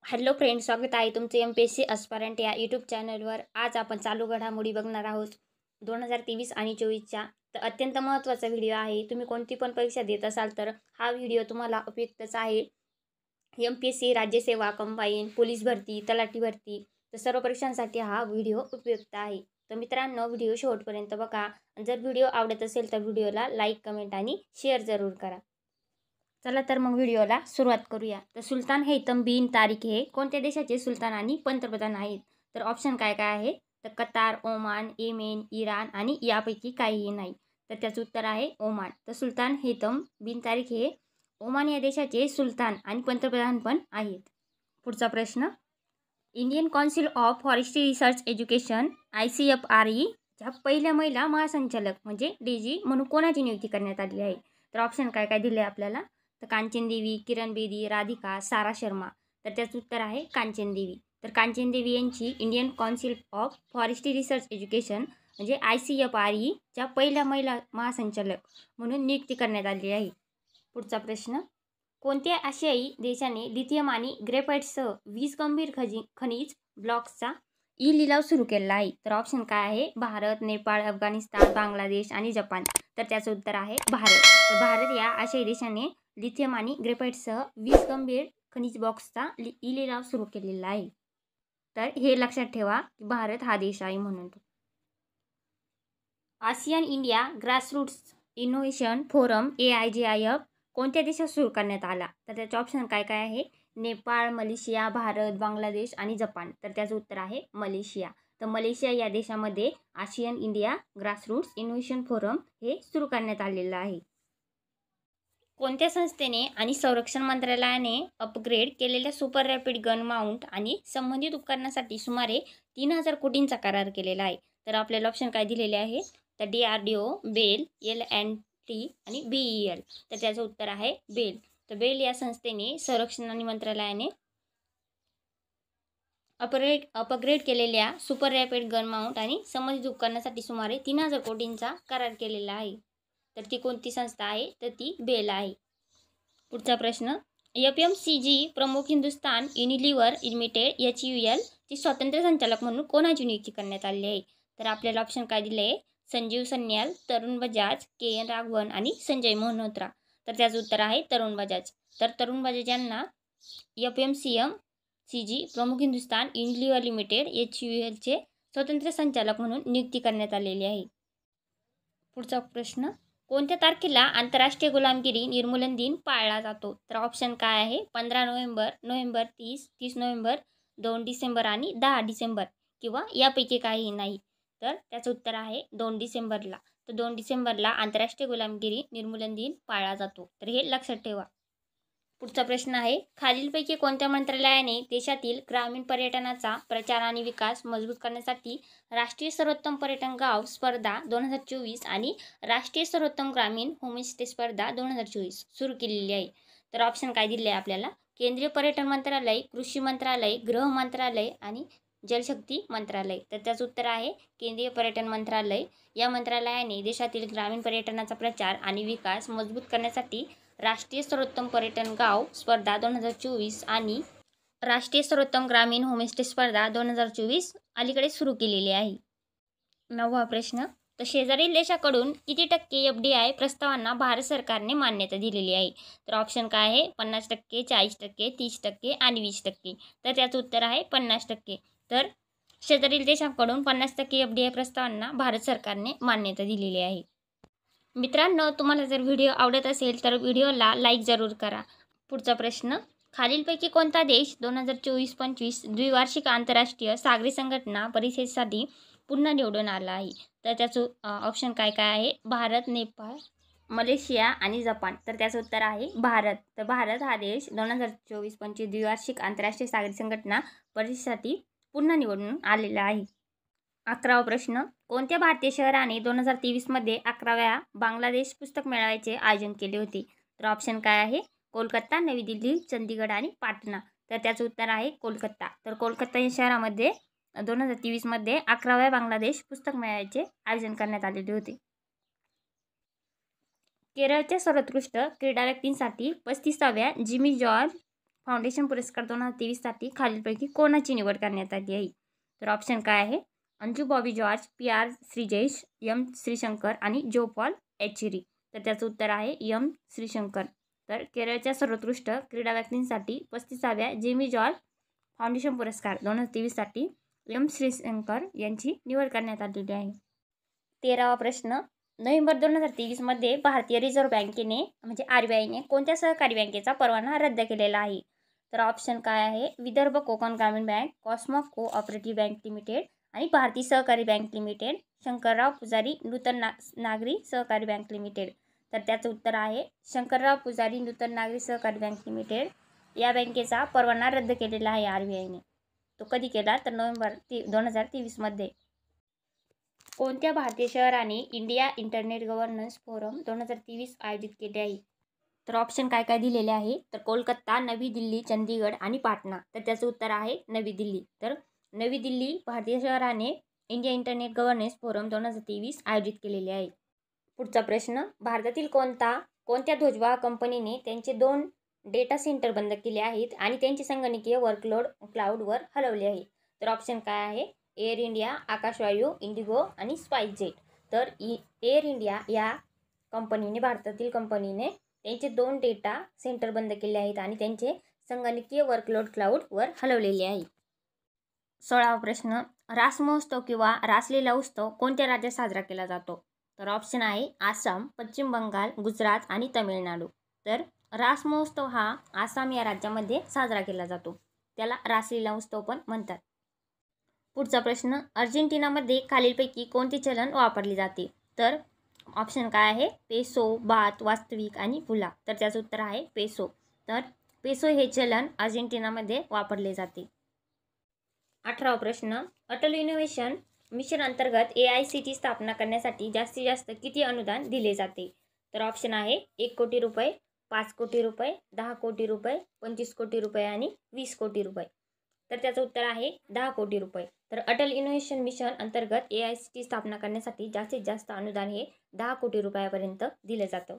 Hello friends, स्वागत आहे तुमचे MPSC अस्पायरंट या यूट्यूब चॅनलवर। आज आपण चालू घडामोडी बघणार आहोत 2023 आणि 24च्या। तर अत्यंत महत्त्वाचा व्हिडिओ आहे। तुम्ही कोणती पण परीक्षा देत असाल तर हा व्हिडिओ तुम्हाला उपयुक्तच आहे। MPSC राज्यसेवा, कंबाईन, पोलीस भरती, तलाठी भरती तर सर्व परीक्षांसाठी हा व्हिडिओ उपयुक्त आहे। तर मित्रांनो, व्हिडिओ शेवटपर्यंत बघा। जर व्हिडिओ आवडत असेल तर व्हिडिओला लाईक, कमेंट आणि शेअर जरूर करा। चला तर मग व्हिडिओला सुरुवात करूया। तर सुलतान हैथम बिन तारिक हे कोणत्या देशाचे सुलतान आणि पंतप्रधान आहेत? तर ऑप्शन काय काय आहे? तर कतार, ओमान, येमेन, इराण आणि यापैकी काहीही नाही। तर त्याचं उत्तर आहे ओमान। तर सुलतान हैथम बिन तारिक हे ओमान या देशाचे सुलतान आणि पंतप्रधान पण आहेत। पुढचा प्रश्न, Indian council of forestry research education ICFRE च्या पहिल्या महिला महासंचालक म्हणजे DG म्हणून कोणाची नियुक्ती करण्यात आली आहे? तर ऑप्शन काय काय दिले आपल्याला? तर कांचन देवी, किरण बेदी, राधिका, सारा शर्मा। तर त्याचं उत्तर आहे कांचन देवी। तर कांचन देवी यांची Indian council of forestry research education म्हणजे ICFRE च्या पहिल्या महिला महासंचालक म्हणून नियुक्ती करण्यात आली आहे। पुढचा प्रश्न, कोणत्या आशियाई देशाने लिथियम आणि ग्रेफाइटसह 20 गंभीर खनिज ब्लॉक्सचा लिलाव सुरू केला आहे? तर ऑप्शन काय आहे? भारत, नेपाळ, अफगाणिस्तान, बांगलादेश आणि जपान। तर त्याचं उत्तर आहे भारत। तर भारत या आशियाई देशाने लिथियम आणि ग्रेफाइटसह 20 गंभीर खनिज ब्लॉक्सचा लिलाव सुरू केलेला आहे। तर हे लक्षात ठेवा की भारत हा देश आहे म्हणून। ASEAN India grassroots innovation forum AIGIF कोणत्या देशात सुरू करण्यात आला? तर त्याचे ऑप्शन काय काय आहे? नेपाळ, मलेशिया, भारत, बांगलादेश आणि जपान। तर त्याचं उत्तर आहे मलेशिया। तर मलेशिया या देशामध्ये ASEAN India grassroots innovation forum हे सुरू करण्यात आलेलं आहे। कोणत्या संस्थेने आणि संरक्षण मंत्रालयाने अपग्रेड केलेल्या सुपर रॅपिड गन माउंट आणि संबंधित उपकरणासाठी सुमारे 3000 कोटींचा करार केलेला आहे? तर आपल्याला ऑप्शन काय दिलेले आहे? तर DRDO, बेल, L&T आणि BEL। तर त्याचं उत्तर आहे बेल। तर बेल या संस्थेने संरक्षण आणि मंत्रालयाने अपग्रेड केलेल्या सुपर रॅपिड गन माउंट आणि संबंधित उपकरणासाठी सुमारे 3000 कोटींचा करार केलेला आहे। तर ती कोणती संस्था आहे? तर ती बेल आहे। पुढचा प्रश्न, FMCG प्रमुख हिंदुस्तान युनिलिव्हर लिमिटेड HUL ची स्वतंत्र संचालक म्हणून कोणाची नियुक्ती करण्यात आली आहे? तर आपल्याला ऑप्शन काय दिले आहे? संजीव सन्याल, तरुण बजाज, KN राघवन आणि संजय मल्होत्रा। तर त्याचं उत्तर आहे तरुण बजाज। तर तरुण बजाज यांना FMCG प्रमुख हिंदुस्तान युनिलिव्हर लिमिटेड HUL चे स्वतंत्र संचालक म्हणून नियुक्ती करण्यात आलेली आहे। पुढचा प्रश्न, कोणत्या तारखेला आंतरराष्ट्रीय गुलामगिरी निर्मूलन दिन पाळला जातो? तर ऑप्शन काय आहे? 15 नोव्हेंबर, नोव्हेंबर 30, 30 नोव्हेंबर, 2 डिसेंबर आणि 10 डिसेंबर किंवा यापैकी काहीही नाही। तर त्याचं उत्तर आहे 2 डिसेंबरला। तर 2 डिसेंबरला आंतरराष्ट्रीय गुलामगिरी निर्मूलन दिन पाळला जातो। तर हे लक्षात ठेवा। पुढचा प्रश्न आहे, खालीलपैकी कोणत्या मंत्रालयाने देशातील ग्रामीण पर्यटनाचा प्रचार आणि विकास मजबूत करण्यासाठी राष्ट्रीय सर्वोत्तम पर्यटन गाव स्पर्धा 2024 आणि राष्ट्रीय सर्वोत्तम ग्रामीण होमस्टे स्पर्धा 2024 सुरू केलेली आहे? तर ऑप्शन काय दिले आहे आपल्याला? केंद्रीय पर्यटन मंत्रालय, कृषी मंत्रालय, गृह मंत्रालय आणि जलशक्ती मंत्रालय। तर त्याचं उत्तर आहे केंद्रीय पर्यटन मंत्रालय। या मंत्रालयाने देशातील ग्रामीण पर्यटनाचा प्रचार आणि विकास मजबूत करण्यासाठी राष्ट्रीय सर्वोत्तम पर्यटन गाव स्पर्धा 2024 आणि राष्ट्रीय सर्वोत्तम ग्रामीण होमस्टे स्पर्धा 2024 अलीकडे सुरू केलेली आहे। 9वा प्रश्न, तर शेजारील देशाकडून किती टक्के FDI प्रस्तावांना भारत सरकारने मान्यता दिलेली आहे? तर ऑप्शन काय आहे? 50%, 40%, 30% आणि 20%। तर त्याचं उत्तर आहे 50%। तर शेजारील देशाकडून 50% FDI प्रस्तावांना भारत सरकारने मान्यता दिलेली आहे। मित्रांनो, तुम्हाला जर व्हिडिओ आवडत असेल तर व्हिडिओला लाईक जरूर करा। पुढचा प्रश्न, खालीलपैकी कोणता देश 2024-25 द्विवार्षिक आंतरराष्ट्रीय सागरी संघटना परिषदेसाठी पुन्हा निवडून आला आहे? तर त्याचं ऑप्शन काय काय आहे? भारत, नेपाळ, मलेशिया आणि जपान। तर त्याचं उत्तर आहे भारत। तर भारत हा देश 2024-25 द्विवार्षिक आंतरराष्ट्रीय सागरी संघटना परिषदेसाठी पुन्हा निवडून आलेला आहे। 11वा प्रश्न, कोणत्या भारतीय शहराने 2023 मध्ये 11व्या बांगलादेश पुस्तक मेळाव्याचे आयोजन केले होते? तर ऑप्शन काय आहे? कोलकाता, नवी दिल्ली, चंदीगड आणि पाटणा। तर त्याचं उत्तर आहे कोलकाता। तर कोलकाता या शहरामध्ये 2023 मध्ये 11व्या बांगलादेश पुस्तक मेळाव्याचे आयोजन करण्यात आलेले होते। केरळच्या सर्वोत्कृष्ट क्रीडा व्यक्तींसाठी 35व्या जिमी जॉर्ज फाउंडेशन पुरस्कार 2023साठी खालीलपैकी कोणाची निवड करण्यात आली आहे? तर ऑप्शन काय आहे? Anju Bobby George, PR श्रीजयेश, M Shrishankar आणि जो पॉल एचेरी. तर त्याचं उत्तर आहे M श्रीशंकर. तर केरळच्या सर्वोत्कृष्ट क्रीडा व्यक्तींसाठी 35व्या जेमी जॉर्ज फाउंडेशन पुरस्कार 2023साठी M श्रीशंकर यांची निवड करण्यात आलेली आहे. 13वा प्रश्न, नोव्हेंबर 2023मध्ये भारतीय रिझर्व्ह बँकेने म्हणजे RBIने कोणत्या सहकारी बँकेचा परवाना रद्द केलेला आहे? तर ऑप्शन काय आहे? विदर्भ कोकण ग्रामीण bank, Cosmo cooperative bank limited आणि भारतीय सहकारी बँक लिमिटेड, शंकरराव पुजारी नूतन नागरी सहकारी बँक लिमिटेड. तर त्याचं उत्तर आहे शंकरराव पुजारी नूतन नागरी सहकारी बँक लिमिटेड. या बँकेचा परवाना रद्द केलेला आहे RBIने. तो कधी केला? तर नोव्हेंबर 2023मध्ये. कोणत्या भारतीय शहराने इंडिया इंटरनेट गव्हर्नन्स फोरम 2023 आयोजित केले आहे? तर ऑप्शन काय काय दिलेले आहे? तर कोलकाता, नवी दिल्ली, चंदीगड आणि पाटणा. तर त्याचं उत्तर आहे नवी दिल्ली. तर नवी दिल्ली भारतीय शहराने इंडिया इंटरनेट गव्हर्नन्स फोरम 2023 आयोजित केलेले आहे. पुढचा प्रश्न, भारतातील कोणत्या ध्वजवाहक कंपनीने त्यांचे 2 डेटा सेंटर बंद केले आहेत आणि त्यांचे संगणकीय वर्कलोड क्लाउडवर हलवले आहे? तर ऑप्शन काय आहे? एअर इंडिया, आकाशवायू, इंडिगो आणि स्पाइसजेट. तर एअर इंडिया या कंपनीने, भारतातील कंपनीने त्यांचे 2 डेटा सेंटर बंद केले आहेत आणि त्यांचे संगणकीय वर्कलोड क्लाउडवर हलवलेले आहे. 16वा प्रश्न, रास महोत्सव किंवा रासलीला उत्सव कोणत्या राज्यात साजरा केला जातो? तर ऑप्शन आहे आसाम, पश्चिम बंगाल, गुजरात आणि तमिळनाडू. तर रास महोत्सव हा आसाम या राज्यामध्ये साजरा केला जातो. त्याला रासलीला उत्सव पण म्हणतात. पुढचा प्रश्न, अर्जेंटिनामध्ये खालीलपैकी कोणते चलन वापरले जाते? तर ऑप्शन काय आहे? पेसो, बात, वास्तविक आणि फुला. तर त्याचं उत्तर आहे पेसो. तर पेसो हे चलन अर्जेंटिनामध्ये वापरले जाते. 18वा प्रश्न, अटल इनोव्हेशन मिशन अंतर्गत AICT स्थापना करण्यासाठी जास्तीत जास्त किती अनुदान दिले जाते? तर ऑप्शन आहे 1 कोटी रुपये, 5 कोटी रुपये, 10 कोटी रुपये, 25 कोटी रुपये आणि 20 कोटी रुपये. तर त्याचं उत्तर आहे 10 कोटी रुपये. तर अटल इनोव्हेशन मिशन अंतर्गत AICT स्थापना करण्यासाठी जास्तीत जास्त अनुदान हे 10 कोटी रुपयापर्यंत दिलं जातं.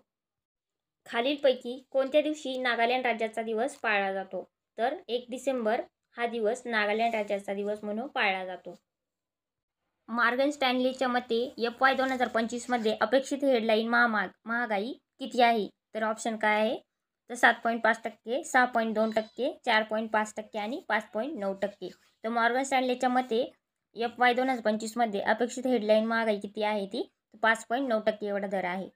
खालीलपैकी कोणत्या दिवशी नागालँड राज्याचा दिवस पाळला जातो? तर 1 डिसेंबर हा दिवस नागालँड राज्याचा दिवस म्हणून पाळला जातो. मॉर्गन स्टॅनलीच्या मते FY 2025मध्ये अपेक्षित हेडलाईन महागाई किती आहे? तर ऑप्शन काय आहे? तर 7.5%, 6.2%, 4.5% आणि 5.9%. तर मॉर्गन स्टॅनलीच्या मते FY 2025मध्ये अपेक्षित हेडलाईन महागाई किती आहे? ती 5.9% एवढा दर आहे.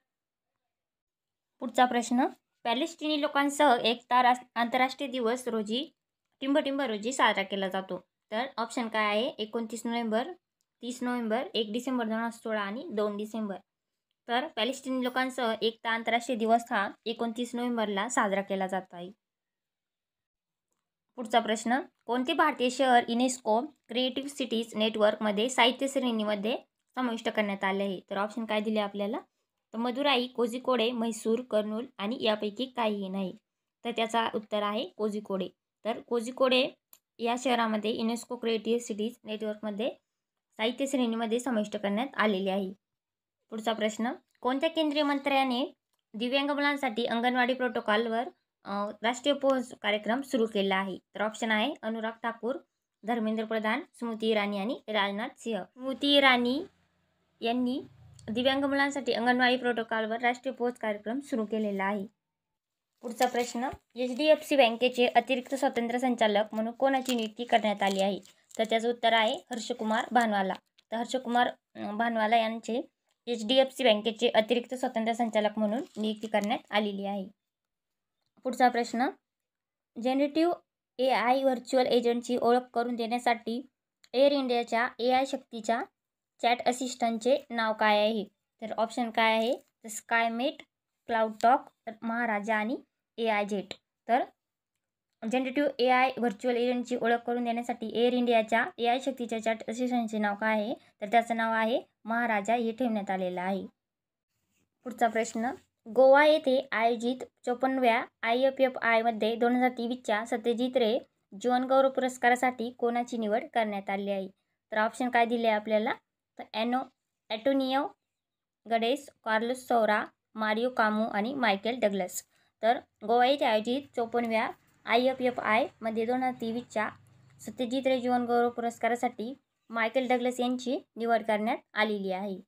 पुढचा प्रश्न, पॅलेस्टिनी लोकांसह एकता आंतरराष्ट्रीय दिवस रोजी टिंबटिंब रोजी साजरा केला जातो. तर ऑप्शन काय आहे? 29 नोव्हेंबर, 30 नोव्हेंबर, 1 डिसेंबर 2016 आणि 2 डिसेंबर. तर पॅलेस्टिनी लोकांसह एकता आंतरराष्ट्रीय दिवस हा 29 नोव्हेंबरला साजरा केला जात आहे. पुढचा प्रश्न, कोणते भारतीय शहर युनेस्को क्रिएटिव्ह सिटीज नेटवर्कमध्ये साहित्य श्रेणीमध्ये समाविष्ट करण्यात आले आहे? तर ऑप्शन काय दिले आपल्याला? तर मदुराई, कोझिकोडे, म्हैसूर, कर्नूल आणि यापैकी काहीही नाही. तर त्याचा उत्तर आहे कोझिकोडे. तर कोझिकोडे या शहरामध्ये युनेस्को क्रिएटिव्ह सिटीज नेटवर्कमध्ये साहित्य श्रेणीमध्ये समाविष्ट करण्यात आलेले आहे. पुढचा प्रश्न, कोणत्या केंद्रीय मंत्र्याने दिव्यांग मुलांसाठी अंगणवाडी प्रोटोकॉलवर राष्ट्रीय पोहोच कार्यक्रम सुरू केला आहे? तर ऑप्शन आहे अनुराग ठाकूर, धर्मेंद्र प्रधान, स्मृती इराणी आणि राजनाथ सिंह. स्मृती इराणी यांनी दिव्यांग मुलांसाठी अंगणवाडी प्रोटोकॉलवर राष्ट्रीय पोहोच कार्यक्रम सुरू केलेला आहे. पुढचा प्रश्न, HDFC बँकेचे अतिरिक्त स्वतंत्र संचालक म्हणून कोणाची नियुक्ती करण्यात आली आहे? तर त्याचं उत्तर आहे हर्षकुमार भानवाला. तर हर्षकुमार भानवाला यांचे HDFC बँकेचे अतिरिक्त स्वतंत्र संचालक म्हणून नियुक्ती करण्यात आलेली आहे. पुढचा प्रश्न, जनरेटिव्ह AI व्हर्च्युअल एजंटची ओळख करून देण्यासाठी एअर इंडियाच्या AI शक्तीच्या चॅट असिस्टंटचे नाव काय आहे? तर ऑप्शन काय आहे? तर स्कायमेट, क्लाउड टॉक, महाराजा आणि AI जेट. तर जनरेटिव्ह AI व्हर्च्युअल एजंटची ओळख करून देण्यासाठी एअर इंडियाच्या AI शक्तीच्या चॅट असिस्टंटचे नाव काय आहे? तर त्याचं नाव आहे महाराजा हे ठेवण्यात आलेलं आहे. पुढचा प्रश्न, गोवा येथे आयोजित 54व्या IFFI 2023च्या सत्यजित रे जीवनगौरव पुरस्कारासाठी कोणाची निवड करण्यात आली आहे? तर ऑप्शन काय दिले आपल्याला? तर अँटोनियो गडेस, कार्लोस सौरा, मारियो कामू आणि मायकेल डग्लस. तर गोवा येथे आयोजित 54व्या IFFI मध्ये 2023च्या सत्यजित रे जीवन गौरव पुरस्कारासाठी मायकेल डग्लस यांची निवड करण्यात आलेली आहे.